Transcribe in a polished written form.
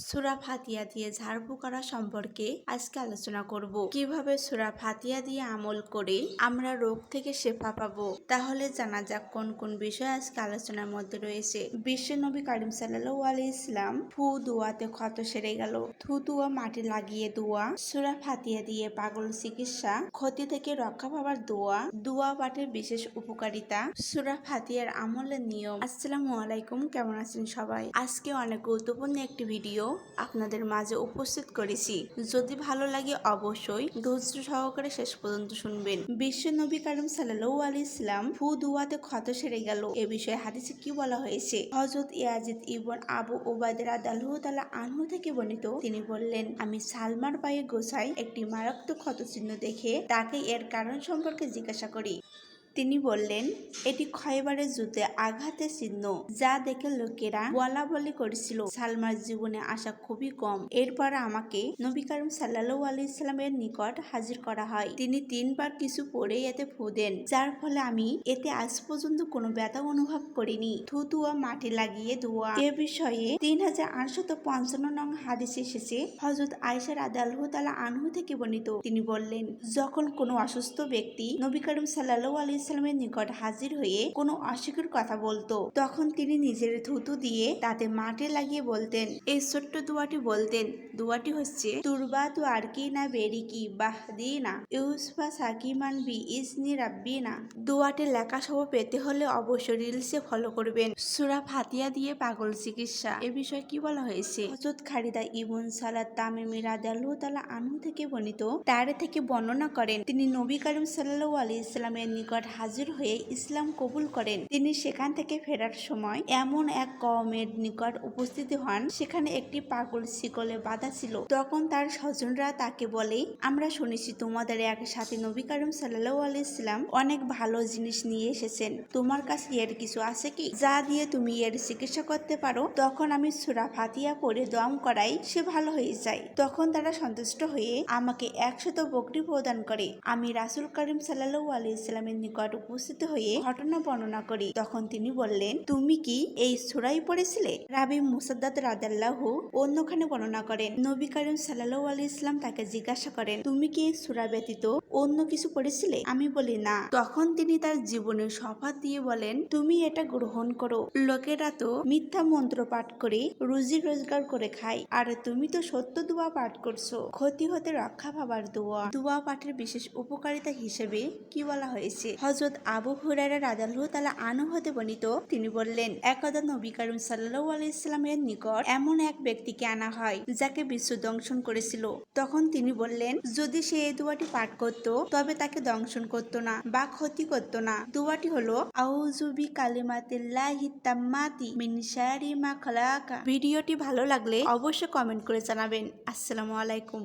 সূরা ফাতিহা দিয়ে ঝাড়ফুঁক করা সম্পর্কে আজকে আলোচনা করব। কিভাবে সূরা ফাতিহা দিয়ে আমল করে আমরা রোগ থেকে শেফা পাবো। তাহলে জানা যাক কোন কোন বিষয় আজকে আলোচনার মধ্যে রয়েছে। বিশ্ব নবী করিম সাল্লাল্লাহু আলাইহি ইসলাম ফু দোয়াতে ক্ষত সেরে গেল। থুতুয়া মাটি লাগিয়ে দোয়া, সূরা ফাতিহা দিয়ে পাগল চিকিৎসা, ক্ষতি থেকে রক্ষা পাবার দোয়া পাঠের বিশেষ উপকারিতা, সূরা ফাতিহার আমলের নিয়ম। আসসালামু আলাইকুম, কেমন আছেন সবাই? আজকে অনেক গুরুত্বপূর্ণ একটি ভিডিও আপনাদের মাঝে উপস্থিত করেছি। যদি ভালো লাগে অবশ্যই ধৈর্য সহকারে শেষ পর্যন্ত শুনবেন। বিশ্ব নবী করিম সাল্লাল্লাহু আলাইহি ইসলাম ফু দোয়াতে ক্ষত সেরে গেল। এ বিষয়ে হাদিসে কি বলা হয়েছে? হযরত ইয়াজিদ ইবন আবু উবাইদা রাদিয়াল্লাহু তাআলা আনহু থেকে বর্ণিত, তিনি বললেন, আমি সালমার পায়ে গোছায় একটি মারাত্মক ক্ষত চিহ্ন দেখে তাকে এর কারণ সম্পর্কে জিজ্ঞাসা করি। তিনি বললেন, এটি খয়বারের যুদ্ধে আঘাতের চিহ্ন, যা দেখে লোকেরা বলা বলি করেছিল সালমার জীবনে আশা খুবই কম। এরপর আমাকে নবী করিম সাল্লাল্লাহু আলাইহি সাল্লামের নিকট হাজির করা হয়। তিনি 3 বার কিছু পরে এতে ফু দেন, যার ফলে আমি এতে আজ পর্যন্ত কোনো ব্যথা অনুভব করিনি। থুতুয়া মাটি লাগিয়ে দোয়া। এ বিষয়ে 3855 নং হাদিসে এসেছে। হযরত আয়েশা রাদিয়াল্লাহু তাআলা আনহু থেকে বর্ণিত, তিনি বললেন, যখন কোনো অসুস্থ ব্যক্তি নবী করিম সাল্লাল্লাহু আলাইহি সাল্লামের নিকট হাজির হয়ে কোনো অসুখের কথা বলতো, তখন তিনি নিজের থুতু দিয়ে তাতে মাটি লাগিয়ে বলতেন, এই ছোট্ট দোয়াটি বলতেন। দোয়াটি হচ্ছে, তুরবাতু আরকিনা বেরিকি বাহদিনা ইউসফা সাকিমান বি ইসনি রাব্বিনা। দোয়াটি লেখা সহ পেতে হলে অবশ্যই রিলসে ফলো করবেন। সূরা ফাতিহা দিয়ে পাগল চিকিৎসা। এ বিষয়ে কি বলা হয়েছে? হযরত খালিদা ইবন সালাত তামিমি রাদিয়াল্লাহু তাআলা আনহু থেকে বর্ণিত, তার থেকে বর্ণনা করেন, তিনি নবী করিম সাল্লাল্লাহু আলাইহি সাল্লামের নিকট হাজির হয়ে ইসলাম কবুল করেন। তিনি সেখান থেকে ফেরার সময় এমন এক কওমের নিকট উপস্থিত হন, সেখানে একটি পাগল শিকলে বাঁধা ছিল। তখন তার স্বজনরা তাকে বলে, আমরা শুনেছি তোমাদের এক সাথী নবী করিম সাল্লাল্লাহু আলাইহি সাল্লাম অনেক ভালো জিনিস নিয়ে এসেছেন। তোমার কাছে এর কিছু আছে কি, যা দিয়ে তুমি এর চিকিৎসা করতে পারো? তখন আমি সূরা ফাতিহা পড়ে দম করাই, সে ভালো হয়ে যায়। তখন তারা সন্তুষ্ট হয়ে আমাকে 100 বকরি প্রদান করে। আমি রাসূল করিম সাল্লাল্লাহু আলাইহি সাল্লামের নিকট উপস্থিত হয়ে ঘটনা বর্ণনা করি। তখন তিনি বললেন, তুমি কি এই সূরাই পড়েছিলে? রাবি মুসাদ্দাদ রাদিয়াল্লাহু অন্যখানে বর্ণনা করেন, নবী করিম সাল্লাল্লাহু আলাইহি সাল্লাম তাকে জিজ্ঞাসা করেন, তুমি কি এই সূরা ব্যতীত অন্য কিছু পড়েছিলে? আমি বলি, না। তখন তিনি তার জীবনের শপথ দিয়ে বলেন, তুমি এটা গ্রহণ করো। লোকেরা তো মিথ্যা মন্ত্র পাঠ করে রুজি রোজগার করে খায়, আর তুমি তো সত্য দোয়া পাঠ করছো, ক্ষতি হতে রক্ষা পাবার দোয়া পাঠের বিশেষ উপকারিতা হিসেবে কি বলা হয়েছে? হযরত আবু হুরায়রা রাদিয়াল্লাহু তাআলা আনহু হতে বর্ণিত, তিনি বললেন, একদা নবী করিম সাল্লাল্লাহু আলাইহি সাল্লামের নিকট এমন এক ব্যক্তিকে আনা হয়, যাকে বিশ্ব দংশন করেছিল। তখন তিনি বললেন, যদি সে এই দোয়াটি পাঠ করত, তবে তাকে দংশন করত না বা ক্ষতি করত না। দোয়াটি হলো, আউযু বিকালিমাতিল্লাহি তাম্মাতি মিন শাররি মা খালাকা। ভিডিওটি ভালো লাগলে অবশ্যই কমেন্ট করে জানাবেন। আসসালামু আলাইকুম।